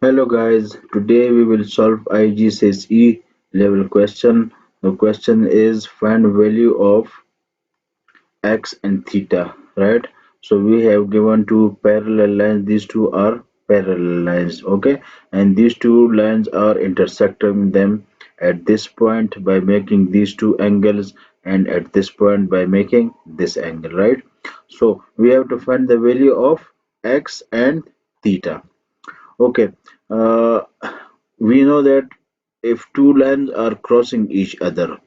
Hello guys, today we will solve IGCSE level question. The question is find value of x and theta, right? So we have given two parallel lines. These two are parallel lines, okay? And these two lines are intersecting them at this point by making these two angles and at this point by making this angle, right? So we have to find the value of x and theta. Okay, uh, we know that if two lines are crossing each other,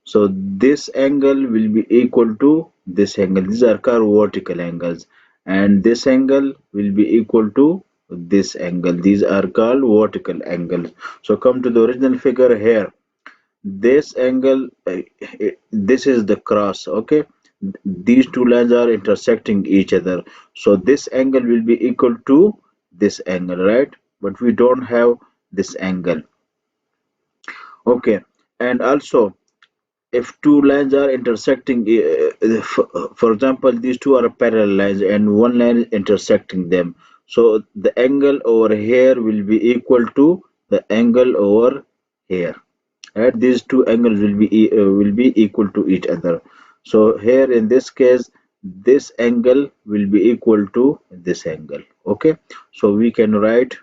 so this angle will be equal to this angle. These are called vertical angles, and this angle will be equal to this angle. These are called vertical angles. So come to the original figure here. This angle, this is the cross, okay? These two lines are intersecting each other. So this angle will be equal to this angle, right? But we don't have this angle. Okay. And also, if two lines are intersecting, for example, these two are parallel lines and one line is intersecting them. So the angle over here will be equal to the angle over here. Right? These two angles will be equal to each other. So here in this case, this angle will be equal to this angle. Okay, so we can write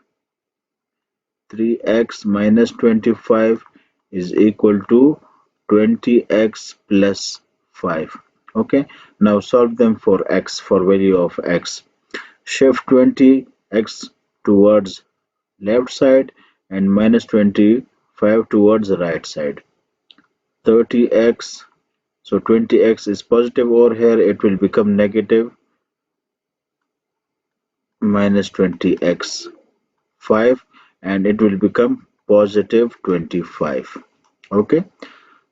3x minus 25 is equal to 20x plus 5. Okay, now solve them for x, for value of x. Shift 20x towards left side and minus 25 towards the right side. 30x, so 20x is positive over here, it will become negative minus 20x 5 and it will become positive 25. Okay,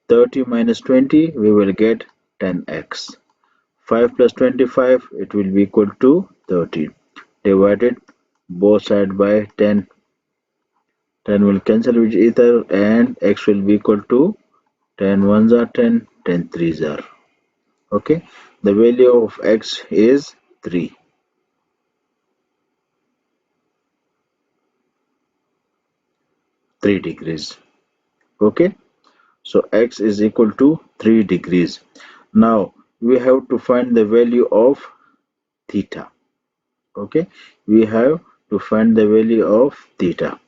30 minus 20 we will get 10x. 5 plus 25 it will be equal to 30. Divided both sides by 10. 10 will cancel with each other and x will be equal to 10 ones are 10, 10 threes are. Okay, the value of x is 3 degrees. Okay, so x is equal to 3 degrees. Now we have to find the value of theta. Okay, we have to find the value of theta.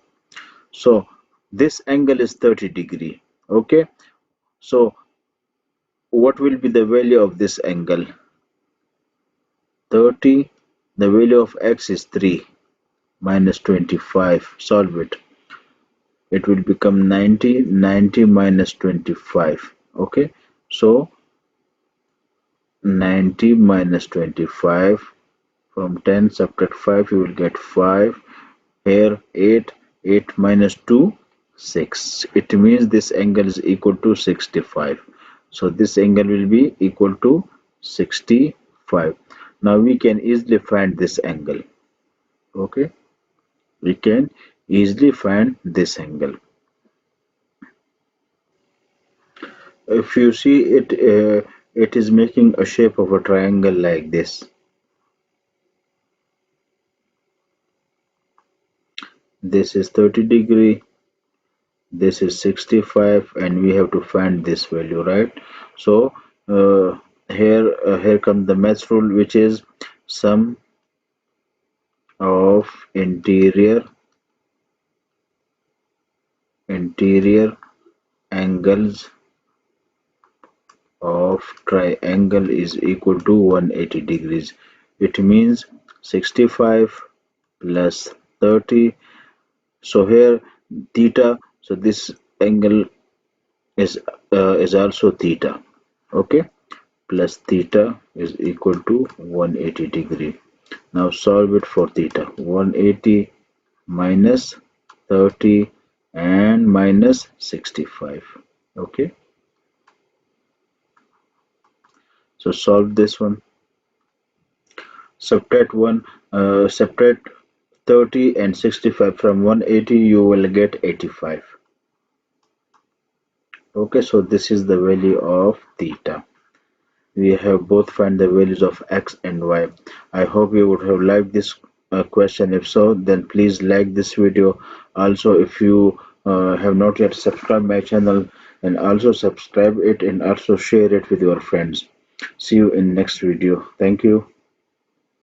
So this angle is 30 degree. Okay, so what will be the value of this angle? 30, the value of x is 3 minus 25. Solve it. It will become 90. 90 minus 25. Okay, so 90 minus 25, from 10 subtract 5 you will get 5. Here 8, 8 minus 2, 6. It means this angle is equal to 65. So this angle will be equal to 65. Now we can easily find this angle. Okay, we can easily find this angle. If you see it, it is making a shape of a triangle like this. This is 30 degree, this is 65, and we have to find this value, right? So here comes the math rule, which is sum of interior angles of triangle is equal to 180 degrees. It means 65 plus 30. So here theta, so this angle is also theta. Okay, plus theta is equal to 180 degree. Now solve it for theta. 180 minus 30 and minus 65. Okay, so solve this one. Subtract 30 and 65 from 180, you will get 85. Okay, so this is the value of theta. We have both find the values of x and y. I hope you would have liked this question? If so, then please like this video. Also, if you have not yet subscribed my channel, and also subscribe it and also share it with your friends. See you in next video. Thank you.